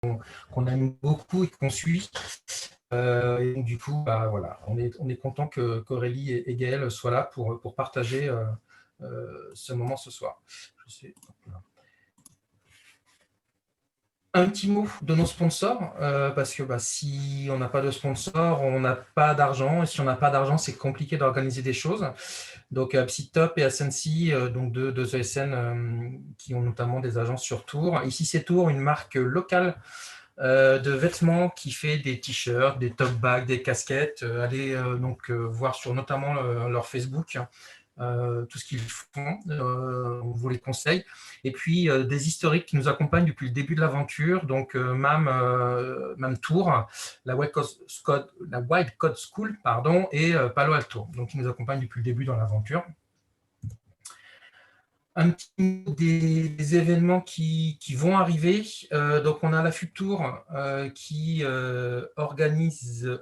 qu'on aime beaucoup et qu'on suit. Et donc, du coup, voilà, on est content qu'Aurélie et Gaël soient là pour partager ce moment ce soir. Un petit mot de nos sponsors, parce que si on n'a pas de sponsor, on n'a pas d'argent, et si on n'a pas d'argent, c'est compliqué d'organiser des choses. Donc PsyTop et Ascensi, donc deux ESN qui ont notamment des agences sur Tours. Ici, c'est Tours, une marque locale de vêtements qui fait des t-shirts, des tote bags, des casquettes. Allez donc voir sur notamment leur Facebook tout ce qu'ils font, on vous les conseille. Et puis des historiques qui nous accompagnent depuis le début de l'aventure, donc MAM Tour, la Wild Code School, pardon, et Palo Alto, donc qui nous accompagnent depuis le début dans l'aventure. Un petit mot des événements qui vont arriver. Donc on a la Futur qui organise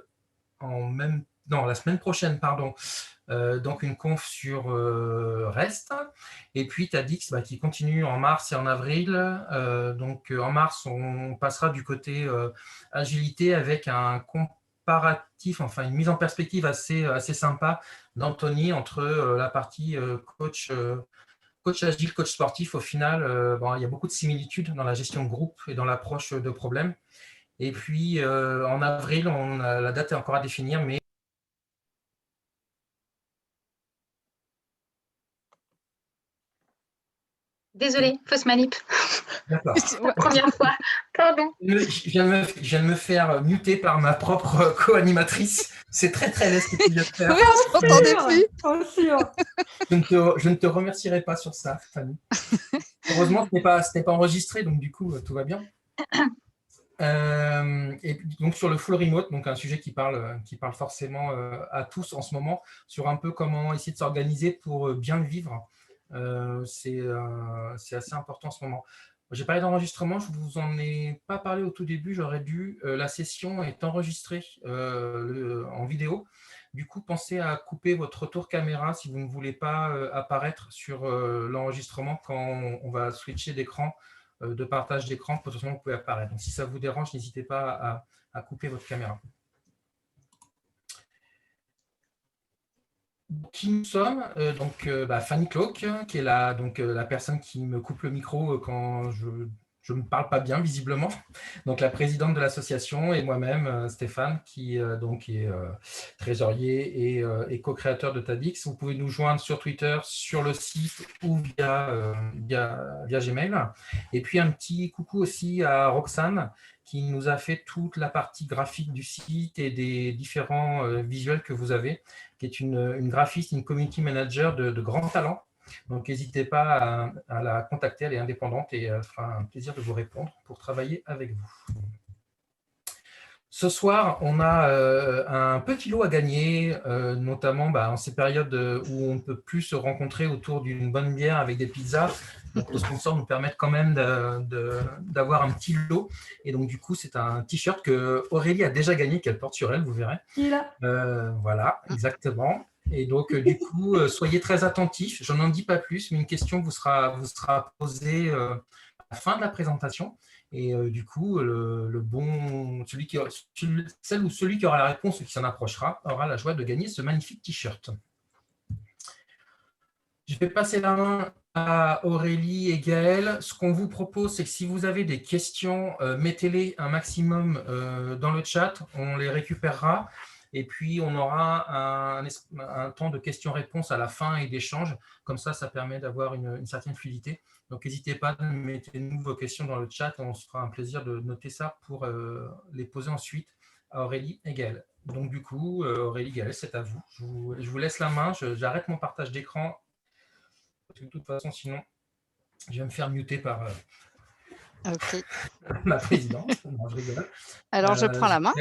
la semaine prochaine, pardon, donc une conf sur REST, et puis TADX qui continue en mars et en avril. Donc en mars, on passera du côté agilité avec un comparatif, enfin une mise en perspective assez sympa d'Anthony entre la partie coach agile, coach sportif. Au final, il y a beaucoup de similitudes dans la gestion de groupe et dans l'approche de problèmes. Et puis en avril, la date est encore à définir, mais Désolée, fausse manip. D'accord. Première fois. Pardon. Je viens de me faire muter par ma propre co-animatrice. C'est très très laid ce que tu viens de faire. Oui, on s'entendait plus. Je ne te remercierai pas sur ça, Fanny. Heureusement, ce n'est pas enregistré, donc du coup, tout va bien. Et donc sur le full remote, donc un sujet qui parle forcément à tous en ce moment, sur un peu comment essayer de s'organiser pour bien le vivre. C'est assez important en ce moment. J'ai parlé d'enregistrement, je ne vous en ai pas parlé au tout début, j'aurais dû. La session est enregistrée en vidéo. Du coup, pensez à couper votre retour caméra si vous ne voulez pas apparaître sur l'enregistrement quand on va switcher d'écran, de partage d'écran, potentiellement vous pouvez apparaître. Donc si ça vous dérange, n'hésitez pas à couper votre caméra. Qui nous sommes Fanny Cloak, qui est la personne qui me coupe le micro quand je ne parle pas bien, visiblement. Donc, la présidente de l'association, et moi-même, Stéphane, qui donc est trésorier et co-créateur de TADX. Vous pouvez nous joindre sur Twitter, sur le site ou via Gmail. Et puis, un petit coucou aussi à Roxane, qui nous a fait toute la partie graphique du site et des différents visuels que vous avez, qui est une graphiste, une community manager de grand talent. Donc, n'hésitez pas à la contacter, elle est indépendante et elle fera un plaisir de vous répondre pour travailler avec vous. Ce soir, on a un petit lot à gagner, notamment en ces périodes où on ne peut plus se rencontrer autour d'une bonne bière avec des pizzas. Donc, nos sponsors nous permettent quand même d'avoir un petit lot. Et donc, du coup, c'est un t-shirt que Aurélie a déjà gagné, qu'elle porte sur elle, vous verrez. Voilà, exactement. Et donc, du coup, soyez très attentifs. Je n'en dis pas plus, mais une question vous sera posée à la fin de la présentation. Et du coup, celle ou celui qui aura la réponse ou qui s'en approchera aura la joie de gagner ce magnifique t-shirt. Je vais passer la main à Aurélie et Gaël. Ce qu'on vous propose, c'est que si vous avez des questions, mettez-les un maximum dans le chat, on les récupérera. Et puis, on aura un temps de questions-réponses à la fin et d'échanges. Comme ça, ça permet d'avoir une certaine fluidité. Donc, n'hésitez pas, mettez-nous vos questions dans le chat. On se fera un plaisir de noter ça pour les poser ensuite à Aurélie et Gaël. Donc, du coup, Aurélie, Gaël, c'est à vous. Je vous laisse la main. J'arrête mon partage d'écran. Parce que de toute façon, sinon, je vais me faire muter par ma présidente. Non, je rigole. Alors, je prends la main.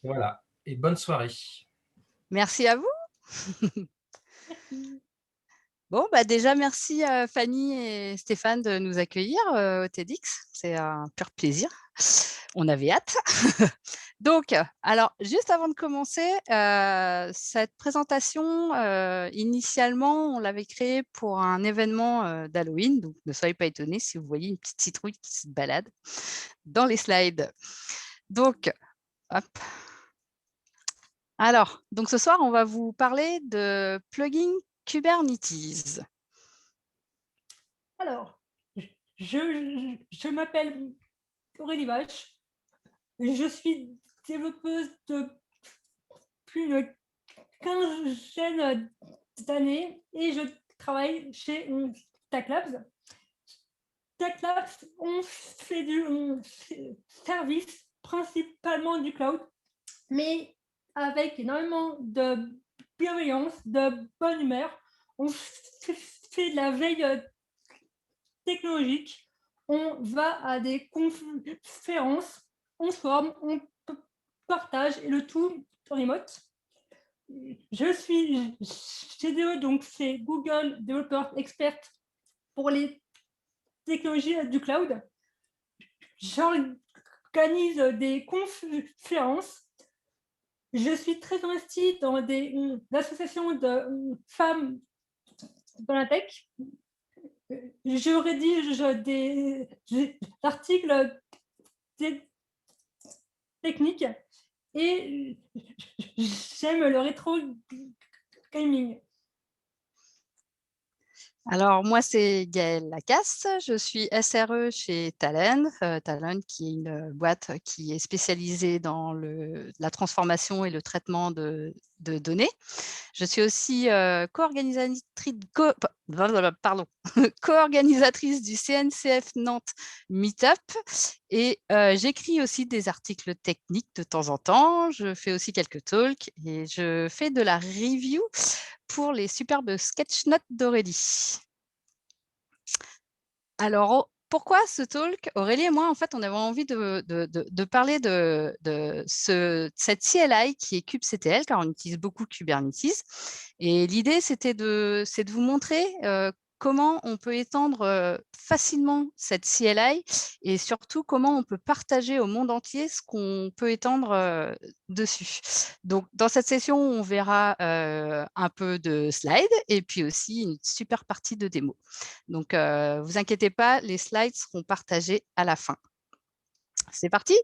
Voilà. Et bonne soirée. Merci à vous. Bon, déjà, merci à Fanny et Stéphane de nous accueillir au TEDx. C'est un pur plaisir. On avait hâte. Donc, alors, juste avant de commencer, cette présentation, initialement, on l'avait créée pour un événement d'Halloween. Donc, ne soyez pas étonnés si vous voyez une petite citrouille qui se balade dans les slides. Donc, hop. Alors, donc ce soir, on va vous parler de plugin Kubernetes. Alors, je m'appelle Aurélie Vache. Je suis développeuse depuis une quinzaine d'années et je travaille chez Stack Labs. Stack Labs, on fait du service principalement du cloud, mais avec énormément de bienveillance, de bonne humeur. On fait de la veille technologique. On va à des conférences, on se forme, on partage et le tout en remote. Je suis GDE, donc c'est Google Developer Expert pour les technologies du cloud. J'organise des conférences. Je suis très investie dans des associations de femmes dans la tech. Je rédige des articles techniques et j'aime le rétro gaming. Alors, moi, c'est Gaëlle Lacasse. Je suis SRE chez Talend. Talend, qui est une boîte qui est spécialisée dans la transformation et le traitement de données. Je suis aussi co-organisatrice du CNCF Nantes Meetup et j'écris aussi des articles techniques de temps en temps. Je fais aussi quelques talks et je fais de la review pour les superbes sketch notes d'Aurélie. Alors, pourquoi ce talk? Aurélie et moi, en fait, on avait envie de parler de cette CLI qui est kubectl, car on utilise beaucoup Kubernetes. Et l'idée, c'est de vous montrer comment on peut étendre facilement cette CLI et surtout comment on peut partager au monde entier ce qu'on peut étendre dessus. Donc, dans cette session, on verra un peu de slides et puis aussi une super partie de démo. Donc, vous inquiétez pas, les slides seront partagés à la fin. C'est parti?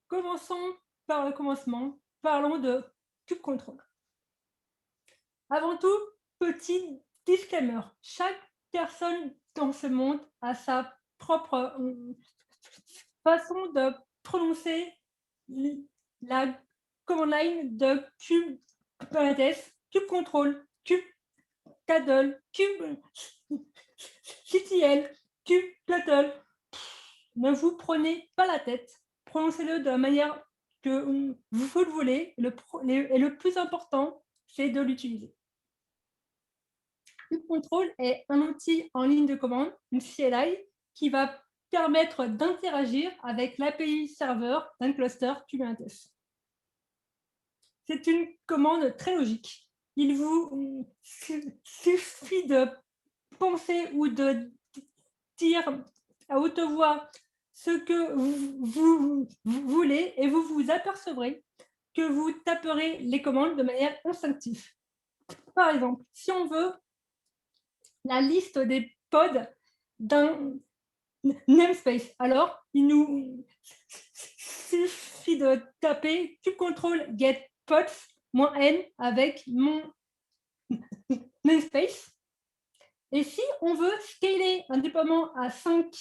Commençons par le commencement. Parlons de kubectl. Avant tout, petit disclaimer. Chaque personne dans ce monde a sa propre façon de prononcer la command line de Kubernetes, kubectl, kubectl, kubectl, kubectl. Ne vous prenez pas la tête. Prononcez-le de la manière que vous le voulez. Et le plus important, c'est de l'utiliser. Kubectl est un outil en ligne de commande, une CLI, qui va permettre d'interagir avec l'API serveur d'un cluster Kubernetes. C'est une commande très logique. Il vous suffit de penser ou de dire à haute voix ce que vous voulez et vous vous apercevrez que vous taperez les commandes de manière instinctive. Par exemple, si on veut la liste des pods d'un namespace, alors il nous suffit de taper kubectl get pods -n avec mon namespace. Et si on veut scaler un déploiement à 5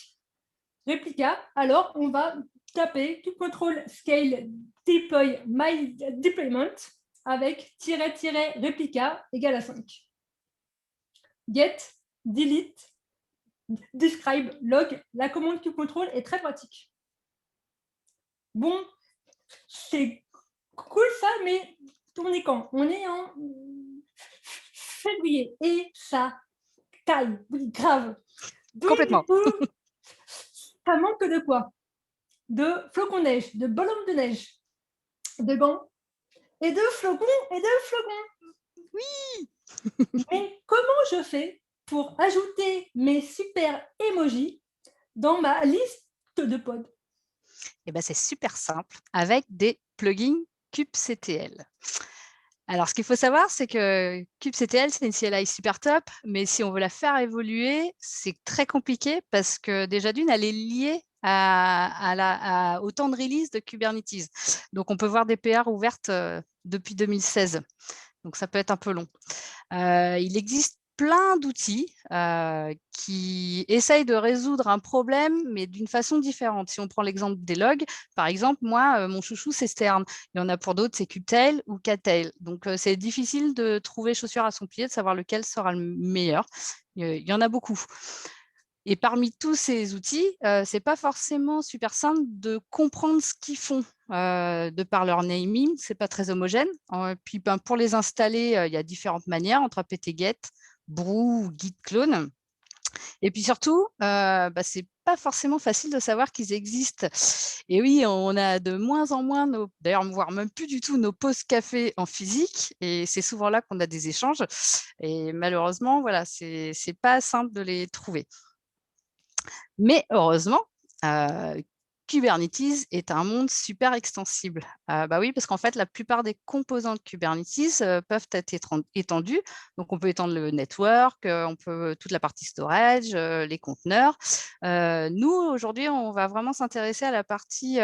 réplicas, alors on va taper kubectl scale deploy my deployment avec --réplica égale à 5. Get, delete, describe, log, la commande kubectl est très pratique. Bon, c'est cool ça, mais on est quand? On est en février et ça taille, oui, grave. Donc, Complètement. Du coup, ça manque de quoi? De flocons de neige, de bonhommes de neige, de gants et de flocons et de flocons. Oui. Mais comment je fais pour ajouter mes super emojis dans ma liste de pods? Eh ben, c'est super simple avec des plugins kubectl. Alors, ce qu'il faut savoir, c'est que kubectl, c'est une CLI super top, mais si on veut la faire évoluer, c'est très compliqué parce que déjà d'une, elle est liée au temps de release de Kubernetes. Donc, on peut voir des PR ouvertes depuis 2016. Donc, ça peut être un peu long. Il existe plein d'outils qui essayent de résoudre un problème, mais d'une façon différente. Si on prend l'exemple des logs, par exemple, moi, mon chouchou, c'est Stern. Il y en a pour d'autres, c'est Kubetail ou Cattail. Donc, c'est difficile de trouver chaussure à son pied, de savoir lequel sera le meilleur. Il y en a beaucoup. Et parmi tous ces outils, ce n'est pas forcément super simple de comprendre ce qu'ils font de par leur naming, ce n'est pas très homogène. Puis pour les installer, il y a différentes manières entre apt-get, brew ou git clone. Et puis surtout, ce n'est pas forcément facile de savoir qu'ils existent. Et oui, on a de moins en moins, d'ailleurs, voire même plus du tout, nos pauses café en physique. Et c'est souvent là qu'on a des échanges. Et malheureusement, voilà, ce n'est pas simple de les trouver. Mais heureusement, Kubernetes est un monde super extensible. Oui, parce qu'en fait, la plupart des composants de Kubernetes peuvent être étendus. Donc, on peut étendre le network, on peut toute la partie storage, les conteneurs. Nous, aujourd'hui, on va vraiment s'intéresser à la partie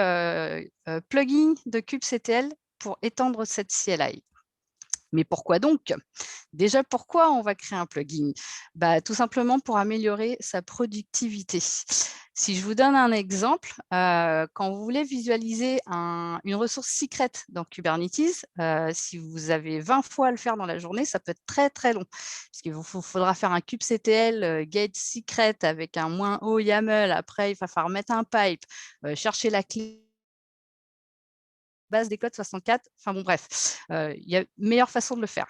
plugin de kubectl pour étendre cette CLI. Mais pourquoi donc? Déjà, pourquoi on va créer un plugin? Tout simplement pour améliorer sa productivité. Si je vous donne un exemple, quand vous voulez visualiser une ressource secrète dans Kubernetes, si vous avez 20 fois à le faire dans la journée, ça peut être très, très long. Parce qu'il vous faudra faire un kubectl get secret avec un -o YAML. Après, il va falloir mettre un pipe, chercher la clé base des codes 64. Enfin bon, bref, il y a une meilleure façon de le faire.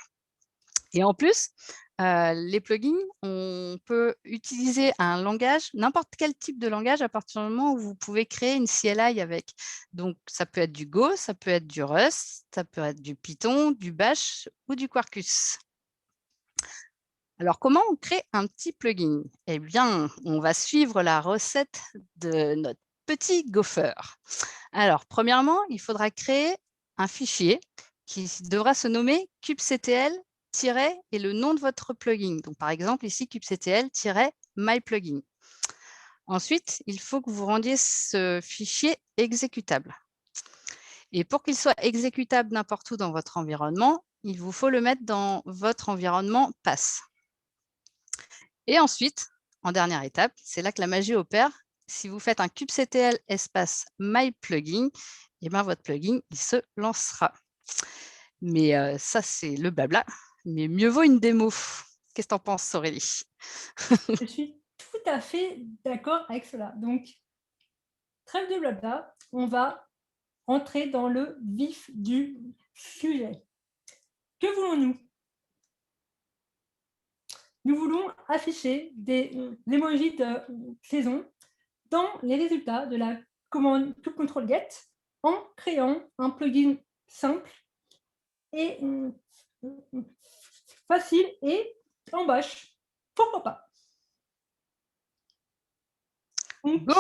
Et en plus, les plugins, on peut utiliser un langage, n'importe quel type de langage à partir du moment où vous pouvez créer une CLI avec. Donc, ça peut être du Go, ça peut être du Rust, ça peut être du Python, du Bash ou du Quarkus. Alors, comment on crée un petit plugin? Eh bien, on va suivre la recette de notre petit Gopher. Alors, premièrement, il faudra créer un fichier qui devra se nommer kubectl et le nom de votre plugin. Donc, par exemple, ici, kubectl-myplugin. Ensuite, il faut que vous rendiez ce fichier exécutable. Et pour qu'il soit exécutable n'importe où dans votre environnement, il vous faut le mettre dans votre environnement PaaS. Et ensuite, en dernière étape, c'est là que la magie opère. Si vous faites un kubectl espace myplugin, et votre plugin il se lancera. Mais ça, c'est le blabla. Mais mieux vaut une démo. Qu'est-ce que tu en penses, Aurélie? Je suis tout à fait d'accord avec cela. Donc, trêve de blabla, on va entrer dans le vif du sujet. Que voulons-nous? Nous voulons afficher des emojis de saison dans les résultats de la commande kubectl-get en créant un plugin simple et facile et en bash. Pourquoi pas? Donc, Go!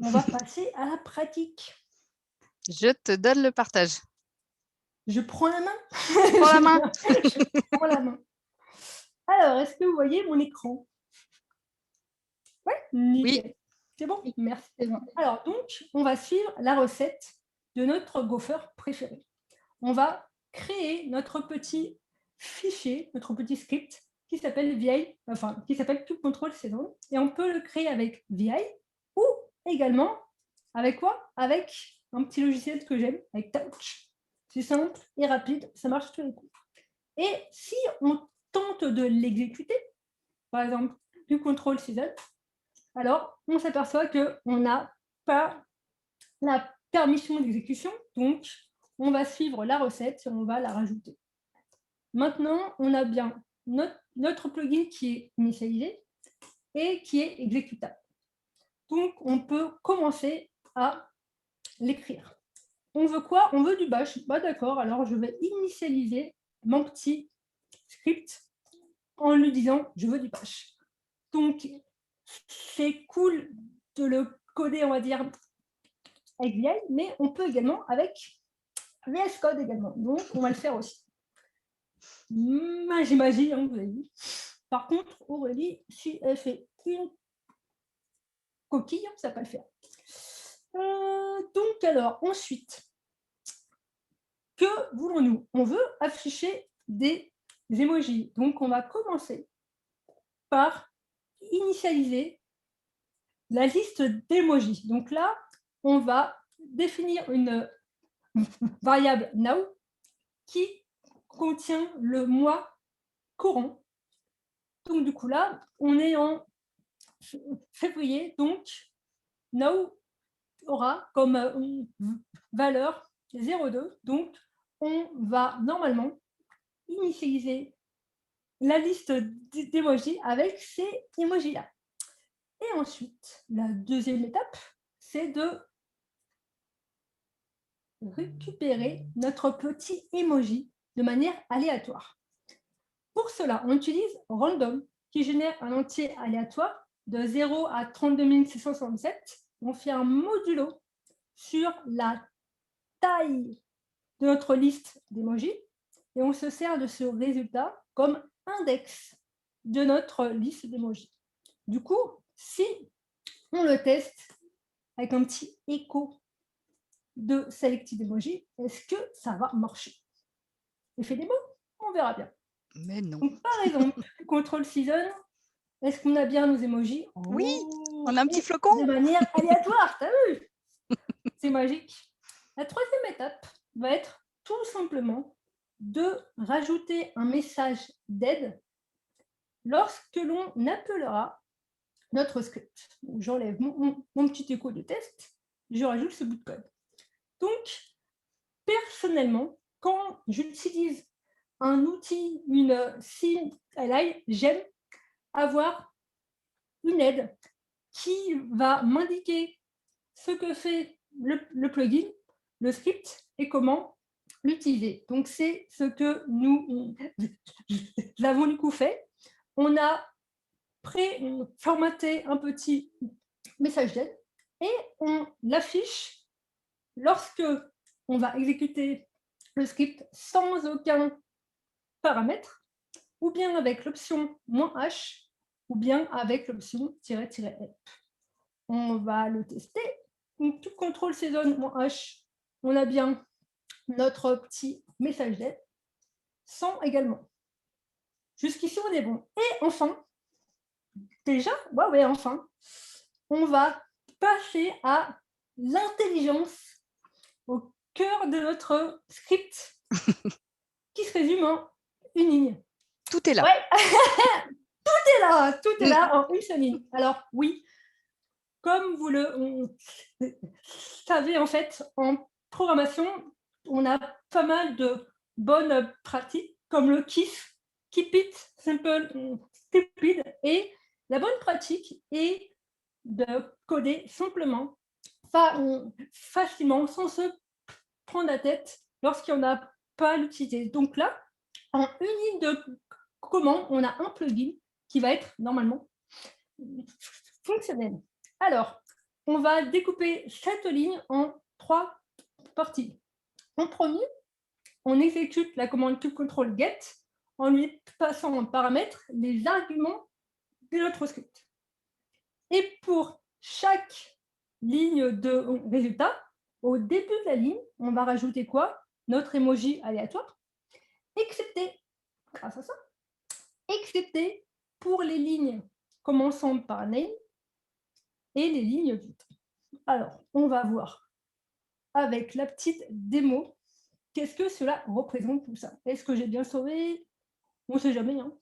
on va passer à la pratique. Je te donne le partage. Je prends la main. Tu prends la main. Je prends la main. Alors, est-ce que vous voyez mon écran? Ouais, nickel. Oui. C'est bon? Merci. Alors, donc, on va suivre la recette de notre Gopher préféré. On va créer notre petit fichier, notre petit script qui s'appelle VI, enfin, qui s'appelle kubectl-saison. Et on peut le créer avec VI ou également avec quoi? Avec un petit logiciel que j'aime, avec Touch. C'est simple et rapide, ça marche tous les coups. Et si on tente de l'exécuter, par exemple, kubectl-saison, alors on s'aperçoit qu'on n'a pas la permission d'exécution, donc on va suivre la recette et on va la rajouter. Maintenant, on a bien notre plugin qui est initialisé et qui est exécutable. Donc, on peut commencer à l'écrire. On veut quoi? On veut du bash. D'accord, alors je vais initialiser mon petit script en lui disant je veux du bash. Donc, c'est cool de le coder, on va dire, avec VI, mais on peut également avec VS Code également. Donc, on va le faire aussi. Magie, hein, vous avez vu. Par contre, Aurélie, si elle fait une coquille, ça ne va pas le faire. Donc, alors, ensuite, que voulons-nous? On veut afficher des emojis. Donc, on va commencer par initialiser la liste d'emojis. Donc là, on va définir une variable now qui contient le mois courant. Donc, du coup, là, on est en février. Donc, now aura comme valeur 0,2. Donc, on va normalement initialiser la liste d'emojis avec ces emojis-là. Et ensuite, la deuxième étape, c'est de récupérer notre petit emoji de manière aléatoire. Pour cela, on utilise random qui génère un entier aléatoire de 0 à 32 667. On fait un modulo sur la taille de notre liste d'emojis et on se sert de ce résultat comme index de notre liste d'emojis. Du coup, si on le teste avec un petit écho de selected emoji, est-ce que ça va marcher? Effet démo, on verra bien. Mais non. Donc, par exemple, control season, est-ce qu'on a bien nos emojis? Oui, on a un petit flocon. De manière aléatoire, t'as vu? C'est magique. La troisième étape va être tout simplement de rajouter un message d'aide lorsque l'on appellera notre script. J'enlève mon petit écho de test, je rajoute ce bout de code. Donc, personnellement, quand j'utilise un outil, une CLI, j'aime avoir une aide qui va m'indiquer ce que fait le plugin, le script et comment l'utiliser. Donc, c'est ce que nous avons du coup fait. On a formaté un petit message d'aide et on l'affiche lorsque on va exécuter le script sans aucun paramètre, ou bien avec l'option "-h", ou bien avec l'option "-help". On va le tester. Donc, tout contrôle saison "-h", on a bien notre petit message d'aide, sans également. Jusqu'ici, on est bon. Et enfin, déjà, enfin, on va passer à l'intelligence au cœur de notre script qui se résume en une ligne. Tout est là. Ouais. Tout est là en une seule ligne. Alors oui, comme vous le savez, en fait, en programmation, on a pas mal de bonnes pratiques comme le KISS, Keep It Simple Stupid, et la bonne pratique est de coder simplement, facilement, sans se prendre la tête lorsqu'on n'a pas à l'utiliser. Donc là, en une ligne de commande, on a un plugin qui va être normalement fonctionnel. Alors, on va découper cette ligne en 3 parties. En premier, on exécute la commande kubectl get en lui passant en paramètre les arguments de notre script. Et pour chaque ligne de résultat, au début de la ligne, on va rajouter quoi? Notre emoji aléatoire, excepté, grâce à ça, excepté pour les lignes commençant par name et les lignes vides. Alors, on va voir avec la petite démo, qu'est-ce que cela représente tout ça? Est-ce que j'ai bien sauvé? On ne sait jamais. Hein.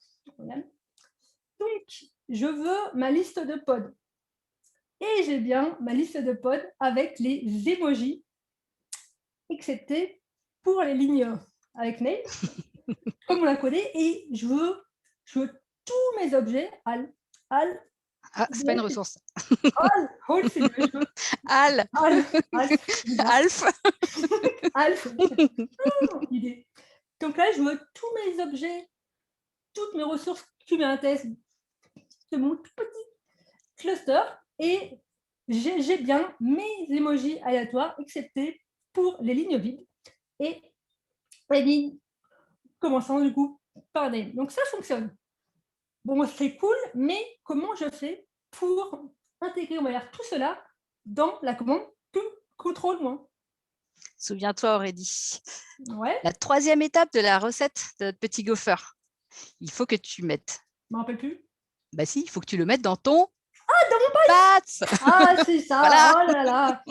Donc, je veux ma liste de pods. Et j'ai bien ma liste de pods avec les emojis, excepté pour les lignes avec name, comme on l'a codé. Et je veux tous mes objets, al. Ah, c'est pas une ressource. Al, c'est le jeu. Al. Alf. Alf. Idée. Donc là, je veux tous mes objets, toutes mes ressources Kubernetes de mon tout petit cluster et j'ai bien mes emojis aléatoires, excepté pour les lignes vides et les lignes commençant du coup par des. Donc ça fonctionne. Bon, c'est cool, mais comment je fais pour intégrer, on va dire, tout cela dans la commande contrôle-moi? Souviens-toi, Aurélie. Ouais, La troisième étape de la recette de notre petit gopher, il faut que tu mettes. je me rappelle plus. Bah si, il faut que tu le mettes dans ton PATS. PATS. Ah, c'est ça. Voilà. Oh là là.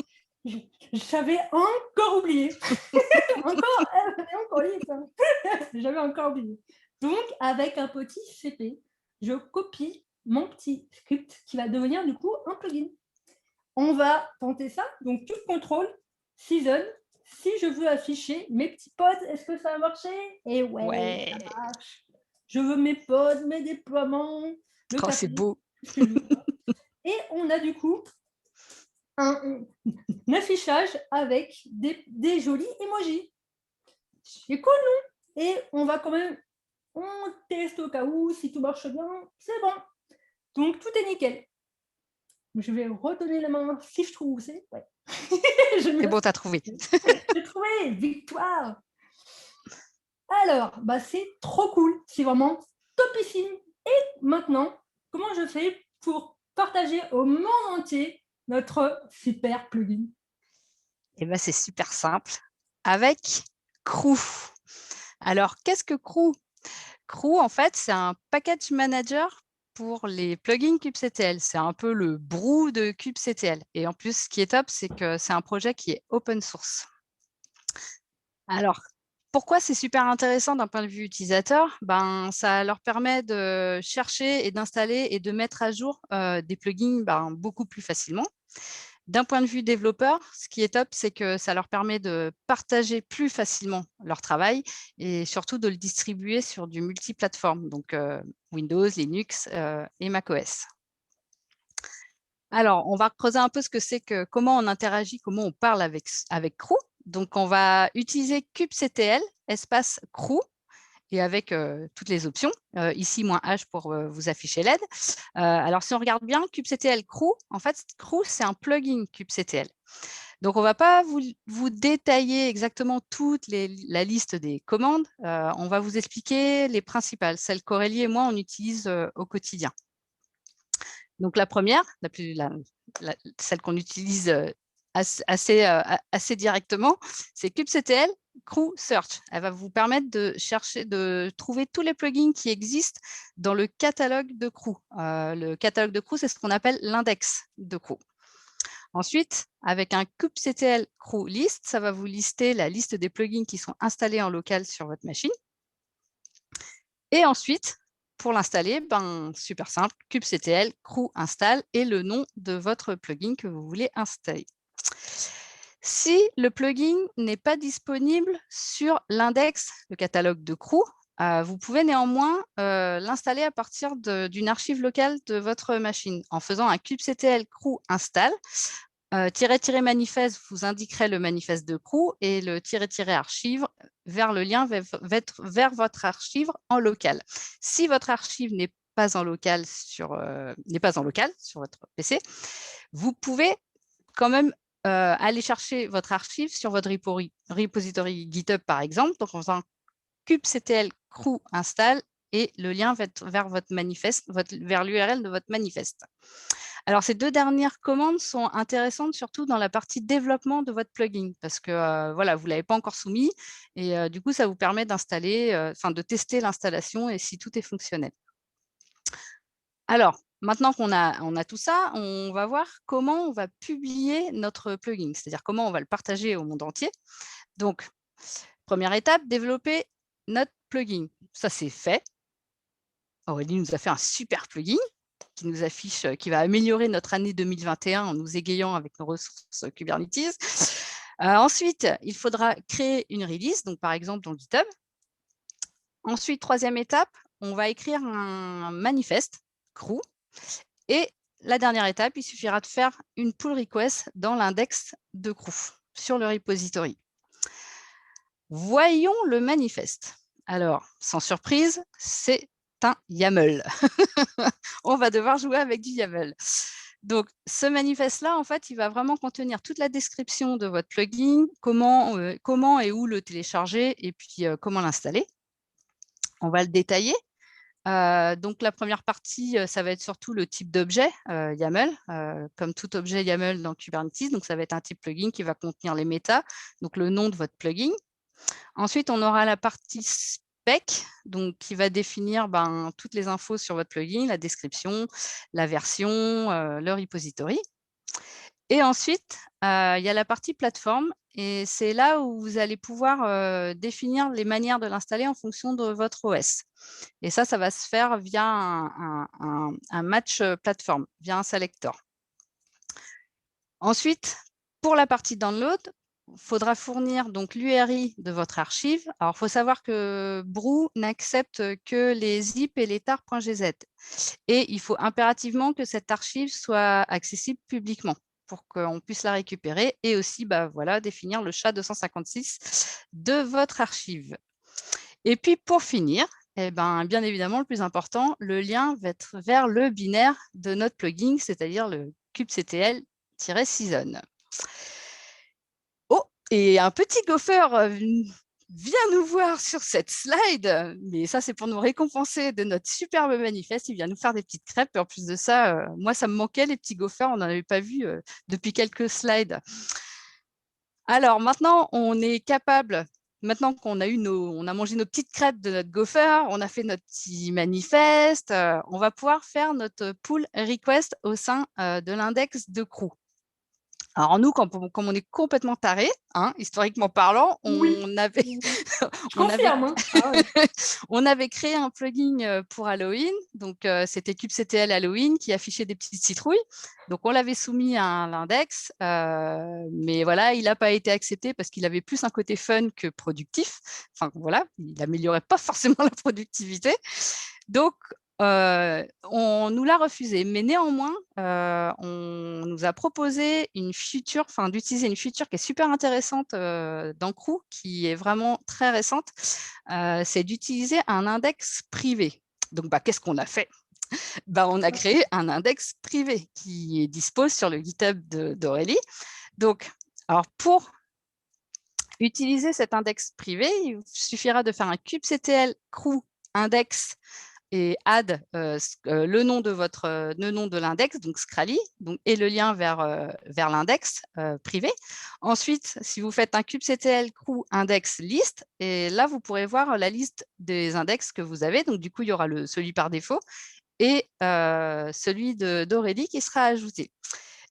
J'avais encore oublié. encore oublié ça. J'avais encore oublié. Donc, avec un petit CP, je copie mon petit script qui va devenir du coup un plugin. On va tenter ça. Donc, tu contrôles season. Si je veux afficher mes petits pods, est-ce que ça va marcher? Et ouais, ça marche. Je veux mes pods, mes déploiements. Oh, c'est beau. Et on a du coup un affichage avec des jolis emojis. C'est cool, non? Et on va quand même, on teste au cas où, si tout marche bien, c'est bon. Donc, tout est nickel. Je vais redonner la main si je trouve où c'est. Ouais. C'est bon, t'as trouvé. J'ai trouvé, victoire. Alors, bah, c'est trop cool. C'est vraiment topissime. Et maintenant, comment je fais pour partager au monde entier notre super plugin? Eh ben, c'est super simple. Avec Crew. Alors, qu'est-ce que Crew? Crew, en fait, c'est un package manager pour les plugins kubectl. C'est un peu le Brew de kubectl. Et en plus, ce qui est top, c'est que c'est un projet qui est open source. Alors, pourquoi c'est super intéressant d'un point de vue utilisateur? Ça leur permet de chercher et d'installer et de mettre à jour des plugins beaucoup plus facilement. D'un point de vue développeur, ce qui est top, c'est que ça leur permet de partager plus facilement leur travail et surtout de le distribuer sur du multiplateforme, donc Windows, Linux et macOS. Alors, on va creuser un peu ce que c'est que comment on interagit, comment on parle avec Crew. Donc, on va utiliser kubectl, espace Crew, et avec toutes les options. Ici, -H pour vous afficher l'aide. Alors, si on regarde bien, kubectl Crew, en fait, Crew, c'est un plugin kubectl. Donc, on ne va pas vous détailler exactement toute la liste des commandes. On va vous expliquer les principales, celles qu'Aurélie et moi, on utilise au quotidien. Donc, la première, celle qu'on utilise assez directement, c'est kubectl Crew Search. Elle va vous permettre de trouver tous les plugins qui existent dans le catalogue de Crew. Le catalogue de Crew, c'est ce qu'on appelle l'index de Crew. Ensuite, avec un kubectl Crew List, ça va vous lister la liste des plugins qui sont installés en local sur votre machine. Et ensuite, pour l'installer, super simple, kubectl Crew install et le nom de votre plugin que vous voulez installer. Si le plugin n'est pas disponible sur l'index, le catalogue de Crew, vous pouvez néanmoins l'installer à partir d'une archive locale de votre machine en faisant un kubectl Crew install. --manifeste vous indiquerait le manifeste de Crew et le --archive vers le lien vers votre archive en local. Si votre archive n'est pas en local sur votre PC, vous pouvez quand même aller chercher votre archive sur votre repository GitHub, par exemple, donc en faisant kubectl Crew install et le lien vers votre manifeste, vers l'URL de votre manifeste. Alors, ces deux dernières commandes sont intéressantes, surtout dans la partie développement de votre plugin, parce que voilà, vous ne l'avez pas encore soumis, et du coup, ça vous permet de tester l'installation et si tout est fonctionnel. Alors, maintenant qu'on a tout ça, on va voir comment on va publier notre plugin, c'est-à-dire comment on va le partager au monde entier. Donc, première étape, développer notre plugin. Ça, c'est fait. Aurélie nous a fait un super plugin qui nous affiche, qui va améliorer notre année 2021 en nous égayant avec nos ressources Kubernetes. Ensuite, il faudra créer une release, donc par exemple dans GitHub. Ensuite, troisième étape, on va écrire un manifeste, Crew. Et la dernière étape, il suffira de faire une pull request dans l'index de Crew sur le repository. Voyons le manifeste. Alors, sans surprise, c'est un YAML. On va devoir jouer avec du YAML. Donc, ce manifeste-là, en fait, il va vraiment contenir toute la description de votre plugin, comment et où le télécharger et puis comment l'installer. On va le détailler. Donc, la première partie, ça va être surtout le type d'objet YAML, comme tout objet YAML dans Kubernetes. Donc, ça va être un type plugin qui va contenir les méta, donc le nom de votre plugin. Ensuite, on aura la partie spec, donc qui va définir toutes les infos sur votre plugin, la description, la version, le repository. Et ensuite, il y a la partie plateforme, et c'est là où vous allez pouvoir définir les manières de l'installer en fonction de votre OS. Et ça va se faire via un match plateforme, via un selector. Ensuite, pour la partie download, il faudra fournir donc l'URI de votre archive. Alors, il faut savoir que Brew n'accepte que les zip et les tar.gz. Et il faut impérativement que cette archive soit accessible publiquement pour qu'on puisse la récupérer et aussi définir le SHA-256 de votre archive. Et puis, pour finir, bien évidemment, le plus important, le lien va être vers le binaire de notre plugin, c'est-à-dire le kubectl-season. Oh, et un petit gopher vient nous voir sur cette slide, mais ça, c'est pour nous récompenser de notre superbe manifeste. Il vient nous faire des petites crêpes. Et en plus de ça, moi, ça me manquait, les petits gophers. On n'en avait pas vu depuis quelques slides. Alors, maintenant, on est capable, maintenant qu'on a on a mangé nos petites crêpes de notre gopher, on a fait notre petit manifeste, on va pouvoir faire notre pull request au sein de l'index de crew. Alors nous, comme on est complètement tarés, historiquement parlant, on avait, on avait créé un plugin pour Halloween. Donc, c'était kubectl Halloween qui affichait des petites citrouilles. Donc, on l'avait soumis à l'index, mais voilà, il n'a pas été accepté parce qu'il avait plus un côté fun que productif. Enfin, voilà, il n'améliorait pas forcément la productivité. Donc, on nous l'a refusé, mais néanmoins, on nous a proposé d'utiliser une feature qui est super intéressante dans Crew, qui est vraiment très récente, c'est d'utiliser un index privé. Donc, qu'est-ce qu'on a fait ? On a créé un index privé qui est dispo sur le GitHub d'Aurélie. Donc, alors pour utiliser cet index privé, il suffira de faire un kubectl crew index et add le nom de l'index, donc Scrally, et le lien vers l'index privé. Ensuite, si vous faites un kubectl crew index list, et là, vous pourrez voir la liste des index que vous avez. Donc, du coup, il y aura celui par défaut et celui d'Aurélie qui sera ajouté.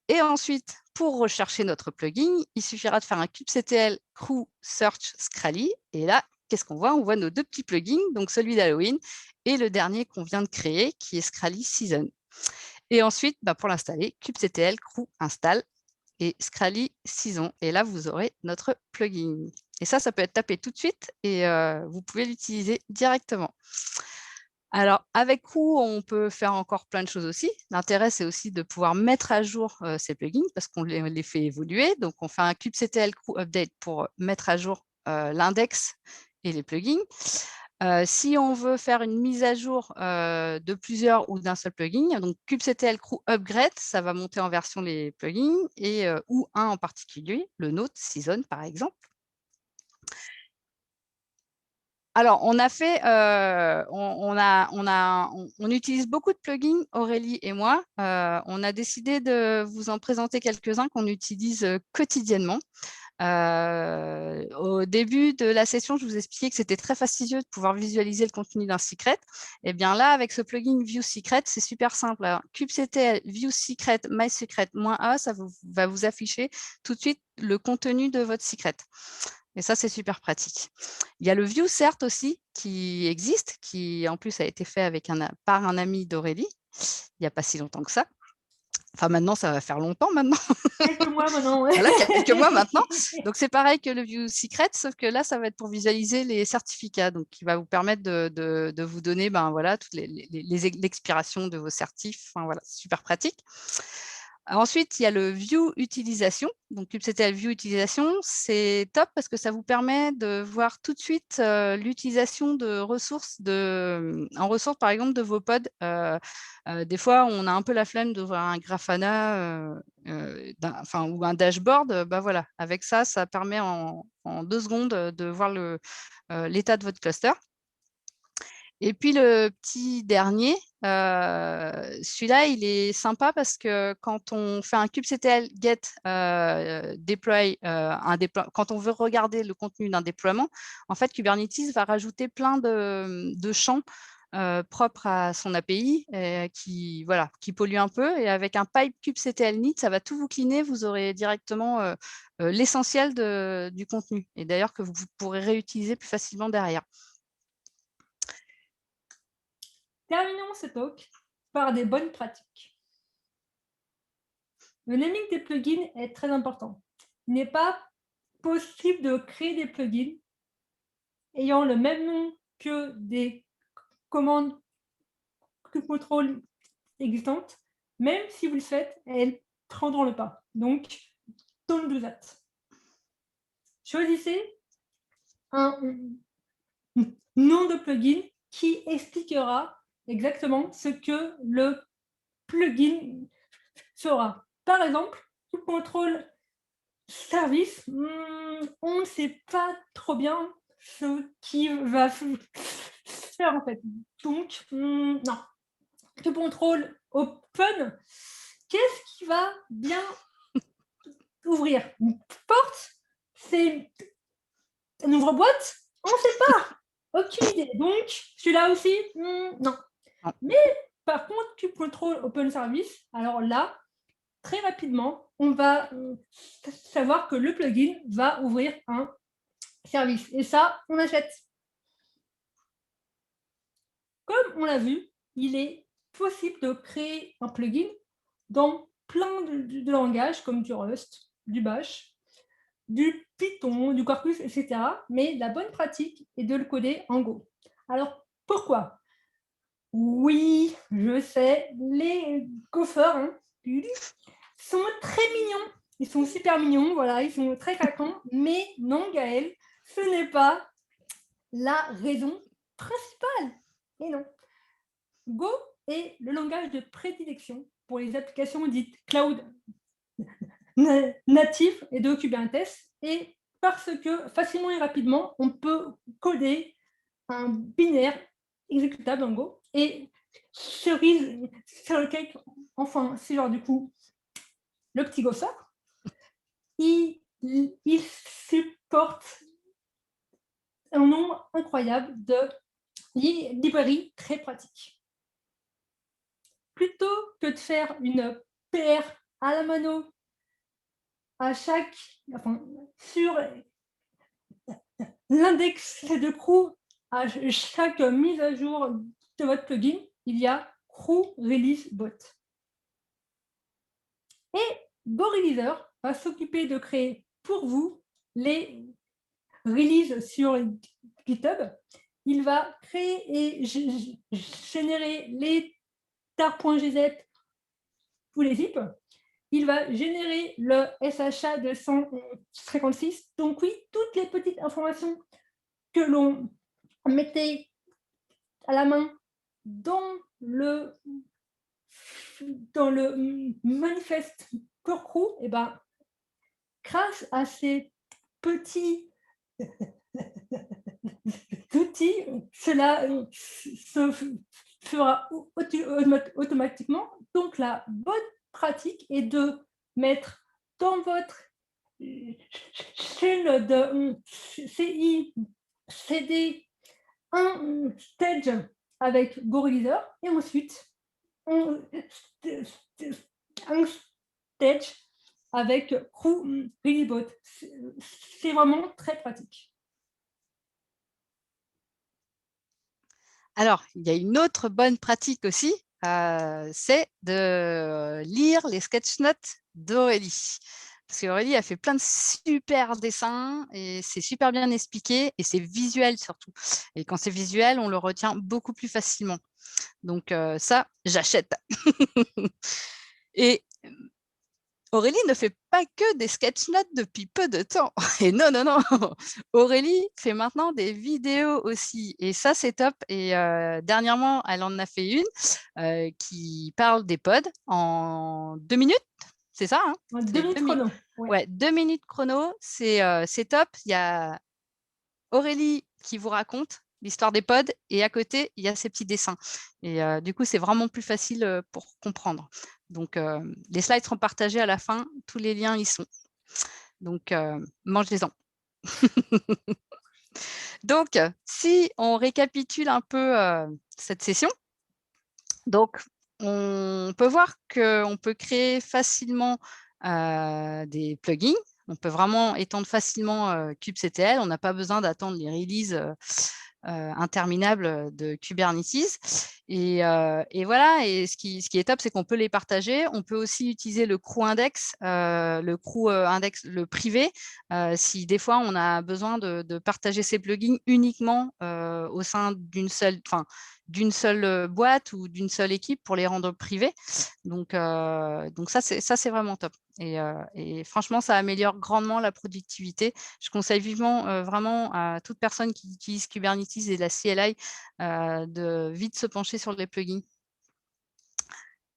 Et ensuite, pour rechercher notre plugin, il suffira de faire un kubectl crew search Scrally, et là, qu'est-ce qu'on voit ? On voit nos deux petits plugins, donc celui d'Halloween et le dernier qu'on vient de créer, qui est Scrally Season. Et ensuite, pour l'installer, kubectl crew install et Scrally Season. Et là, vous aurez notre plugin. Et ça peut être tapé tout de suite et vous pouvez l'utiliser directement. Alors, avec Crew, on peut faire encore plein de choses aussi. L'intérêt, c'est aussi de pouvoir mettre à jour ces plugins parce qu'on les fait évoluer. Donc, on fait un kubectl crew update pour mettre à jour l'index et les plugins. Si on veut faire une mise à jour de plusieurs ou d'un seul plugin, donc kubectl crew upgrade, ça va monter en version les plugins et ou un en particulier, le nôtre, Season par exemple. Alors, on a fait, on utilise beaucoup de plugins, Aurélie et moi. On a décidé de vous en présenter quelques-uns qu'on utilise quotidiennement. Au début de la session, je vous expliquais que c'était très fastidieux de pouvoir visualiser le contenu d'un secret. Et bien là, avec ce plugin View Secret, c'est super simple. Alors, kubectl View Secret MySecret-A, ça va vous afficher tout de suite le contenu de votre secret. Et ça, c'est super pratique. Il y a le ViewCert aussi qui existe, qui en plus a été fait par un ami d'Aurélie, il n'y a pas si longtemps que ça. Enfin, maintenant, ça va faire longtemps maintenant. Quelques mois maintenant, ouais. Voilà, quelques mois maintenant. Donc, c'est pareil que le ViewSecret, sauf que là, ça va être pour visualiser les certificats, donc qui va vous permettre de vous donner toute l'expiration de vos certifs. Enfin, voilà, super pratique. Ensuite, il y a le View Utilisation. Donc, kubectl View Utilisation, c'est top parce que ça vous permet de voir tout de suite l'utilisation de ressources, en ressources, par exemple, de vos pods. Des fois, on a un peu la flemme d'ouvrir un Grafana ou un dashboard. Bah, voilà. Avec ça, ça permet en 2 secondes de voir l'état de votre cluster. Et puis le petit dernier, celui-là, il est sympa parce que quand on fait un kubectl get deploy, quand on veut regarder le contenu d'un déploiement, en fait, Kubernetes va rajouter plein de champs propres à son API qui polluent un peu. Et avec un pipe kubectl init, ça va tout vous cleaner. Vous aurez directement l'essentiel du contenu. Et d'ailleurs, que vous pourrez réutiliser plus facilement derrière. Terminons ce talk par des bonnes pratiques. Le naming des plugins est très important. Il n'est pas possible de créer des plugins ayant le même nom que des commandes contrôle existantes. Même si vous le faites, elles prendront le pas. Donc, don't do that. Choisissez un nom de plugin qui expliquera exactement ce que le plugin fera. Par exemple, tout contrôle service, on ne sait pas trop bien ce qu'il va faire en fait. Donc, non. Tout contrôle open, qu'est-ce qui va bien ouvrir? Une porte? C'est un ouvre-boîte? On ne sait pas. Aucune idée. Donc, celui-là aussi, non. Mais par contre, Kube Control Open Service, alors là, très rapidement, on va savoir que le plugin va ouvrir un service. Et ça, on achète. Comme on l'a vu, il est possible de créer un plugin dans plein de langages comme du Rust, du Bash, du Python, du Quarkus, etc. Mais la bonne pratique est de le coder en Go. Alors, pourquoi? Oui, je sais, les gophers sont très mignons. Ils sont super mignons, voilà, ils sont très craquants. Mais non, Gaël, ce n'est pas la raison principale. Et non. Go est le langage de prédilection pour les applications dites cloud natives et de Kubernetes, et parce que facilement et rapidement, on peut coder un binaire exécutable en Go. Et cerise sur le cake, enfin, c'est genre du coup le petit gopher, il supporte un nombre incroyable de librairies très pratiques. Plutôt que de faire une PR à la mano sur l'index de crew à chaque mise à jour de votre plugin, il y a crew release bot. Et GoReleaser va s'occuper de créer pour vous les releases sur GitHub. Il va créer et générer les tar.gz ou les zip. Il va générer le SHA 256. Donc oui, toutes les petites informations que l'on mettait à la main dans le manifeste Core Crew, et ben, grâce à ces petits outils, cela se fera automatiquement. Donc la bonne pratique est de mettre dans votre chaîne de CI/CD un stage avec GoReleaser et ensuite un stage avec Crew Releasebot. C'est vraiment très pratique. Alors, il y a une autre bonne pratique aussi, c'est de lire les sketch notes d'Aurélie. Parce qu'Aurélie a fait plein de super dessins et c'est super bien expliqué et c'est visuel surtout. Et quand c'est visuel, on le retient beaucoup plus facilement. Donc ça, j'achète. Et Aurélie ne fait pas que des sketchnotes depuis peu de temps. Et non, non, non. Aurélie fait maintenant des vidéos aussi. Et ça, c'est top. Et dernièrement, elle en a fait une qui parle des pods en 2 minutes. C'est ça, hein? 2 minutes chrono. Ouais, 2 minutes chrono. C'est top. Il y a Aurélie qui vous raconte l'histoire des pods et à côté, il y a ces petits dessins. Et du coup, c'est vraiment plus facile pour comprendre. Donc, les slides seront partagés à la fin. Tous les liens y sont. Donc, mangez-en. Donc, si on récapitule un peu cette session, donc, on peut voir qu'on peut créer facilement des plugins. On peut vraiment étendre facilement kubectl. On n'a pas besoin d'attendre les releases interminables de Kubernetes. Et voilà, et ce qui est top, c'est qu'on peut les partager. On peut aussi utiliser le crew index, le privé, si des fois on a besoin de partager ces plugins uniquement au sein d'une seule boîte ou d'une seule équipe pour les rendre privés. Donc ça, c'est vraiment top. Et franchement, ça améliore grandement la productivité. Je conseille vivement vraiment à toute personne qui utilise Kubernetes et la CLI de vite se pencher sur les plugins.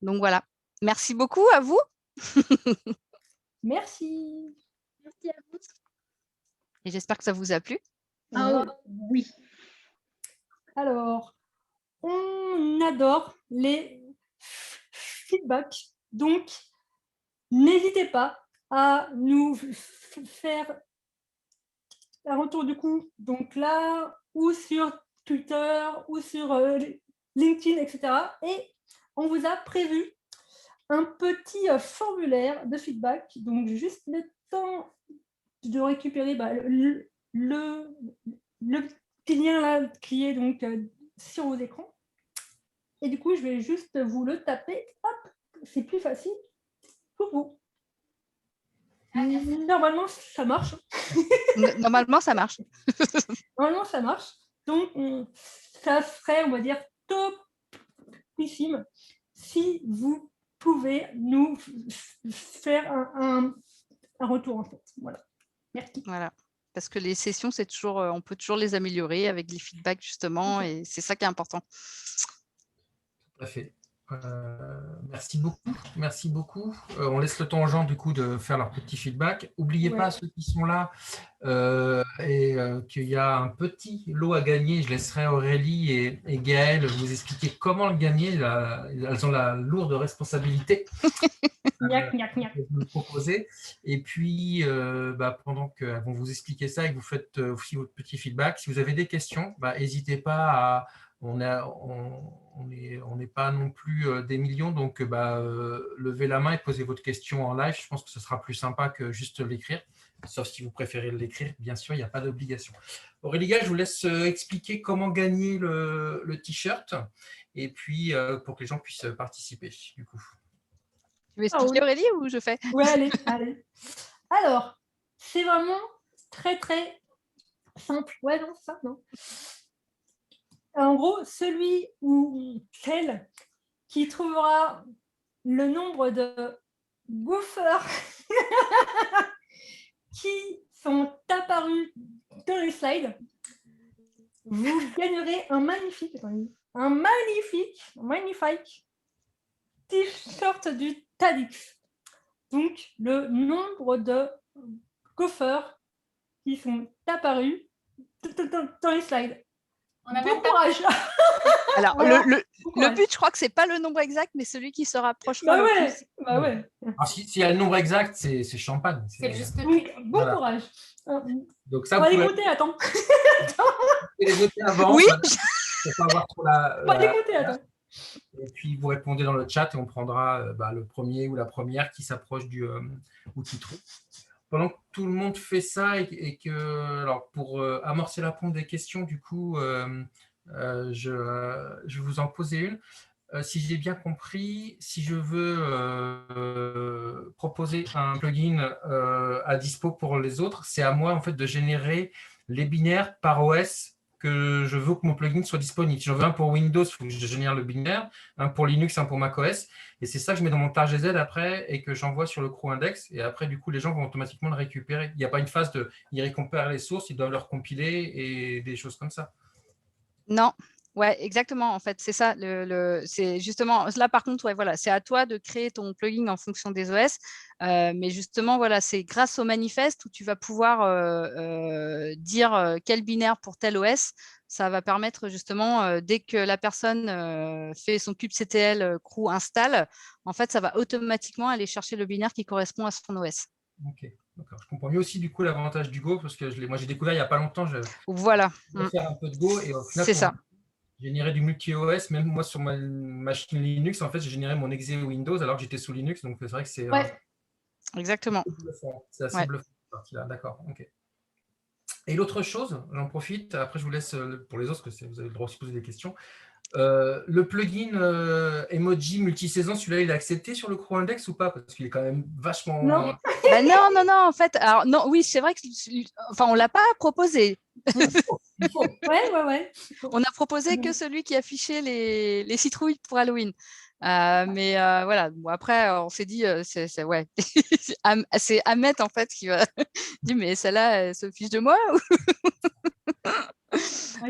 Donc voilà. Merci beaucoup à vous. Merci. Merci à vous. Et j'espère que ça vous a plu. Ah oui. Alors, on adore les feedbacks. Donc, n'hésitez pas à nous faire un retour du coup, donc là, ou sur Twitter, ou sur LinkedIn, etc. Et on vous a prévu un petit formulaire de feedback. Donc, juste le temps de récupérer le petit lien là qui est donc sur vos écrans. Et du coup, je vais juste vous le taper. Hop, c'est plus facile pour vous. Normalement, ça marche. Normalement, ça marche. Normalement, ça marche. Donc, ça serait, on va dire, topissime si vous pouvez nous faire un retour, en fait. Voilà. Merci. Voilà. Parce que les sessions, c'est toujours, on peut toujours les améliorer avec les feedbacks, justement, et c'est ça qui est important. Tout à fait. Merci beaucoup. Merci beaucoup. On laisse le temps aux gens du coup de faire leur petit feedback. N'oubliez pas ceux qui sont là qu'il y a un petit lot à gagner. Je laisserai Aurélie et Gaëlle vous expliquer comment le gagner. Elles ont la lourde responsabilité de vous le proposer. Et puis, pendant qu'elles vont vous expliquer ça et que vous faites aussi votre petit feedback, si vous avez des questions, n'hésitez pas à... On n'est pas non plus des millions, donc levez la main et posez votre question en live. Je pense que ce sera plus sympa que juste l'écrire, sauf si vous préférez l'écrire, bien sûr, il n'y a pas d'obligation. Aurélie, je vous laisse expliquer comment gagner le t-shirt et puis pour que les gens puissent participer, du coup. Tu veux expliquer, Aurélie, ou je fais? Oui, allez. Alors, c'est vraiment très, très simple. Ouais, non, ça, non. En gros, celui ou celle qui trouvera le nombre de goofers qui sont apparus dans les slides, vous gagnerez un magnifique t-shirt du TEDx. Donc, le nombre de goofers qui sont apparus dans les slides. Bon courage. Alors, voilà. le but, je crois que ce n'est pas le nombre exact, mais celui qui se rapprochera le plus. Ouais. Alors, s'il y a le nombre exact, c'est champagne. C'est juste donc, bon courage. Donc ça, on va les compter, attends. les voter avant. Oui. Pour pas avoir trop on va les compter, attends. Et puis, vous répondez dans le chat et on prendra le premier ou la première qui s'approche du ou qui trouve. Pendant que tout le monde fait ça et que, alors pour amorcer la pompe des questions, du coup, je vais vous en poser une. Si j'ai bien compris, si je veux proposer un plugin à dispo pour les autres, c'est à moi en fait de générer les binaires par OS que je veux que mon plugin soit disponible. Si j'en veux un pour Windows, il faut que je génère le binaire, un pour Linux, un pour macOS. Et c'est ça que je mets dans mon TarGZ après et que j'envoie sur le crew index. Et après, du coup, les gens vont automatiquement le récupérer. Il n'y a pas une phase de ils récupèrent les sources, ils doivent le recompiler et des choses comme ça. Non, ouais, exactement. En fait, c'est ça. C'est justement là, par contre, ouais, voilà, c'est à toi de créer ton plugin en fonction des OS. Mais justement, voilà, c'est grâce au manifeste où tu vas pouvoir dire quel binaire pour tel OS. Ça va permettre justement, dès que la personne fait son kubectl crew install, en fait, ça va automatiquement aller chercher le binaire qui correspond à son OS. Ok, d'accord. Je comprends mieux aussi du coup l'avantage du Go parce que moi j'ai découvert il n'y a pas longtemps, je Voilà. vais faire un peu de Go et au final, C'est pour ça. générer du multi-OS, même moi sur ma machine Linux, en fait, j'ai généré mon exe Windows alors que j'étais sous Linux, donc c'est vrai que c'est Ouais. Exactement. bluffant. C'est assez Ouais. bluffant cette partie-là, d'accord. Ok. Et l'autre chose, j'en profite, après je vous laisse pour les autres, parce que vous avez le droit aussi de poser des questions. Le plugin emoji multisaison, celui-là, il est accepté sur le Crew Index ou pas? Parce qu'il est quand même vachement. Non. Bah non, en fait, alors non, oui, c'est vrai que, enfin, on l'a pas proposé. Il faut. Ouais. On a proposé que celui qui affichait les citrouilles pour Halloween. Mais voilà, bon, après, on s'est dit, ouais. C'est Ahmed, en fait, qui va dire, mais celle-là, elle se fiche de moi ou...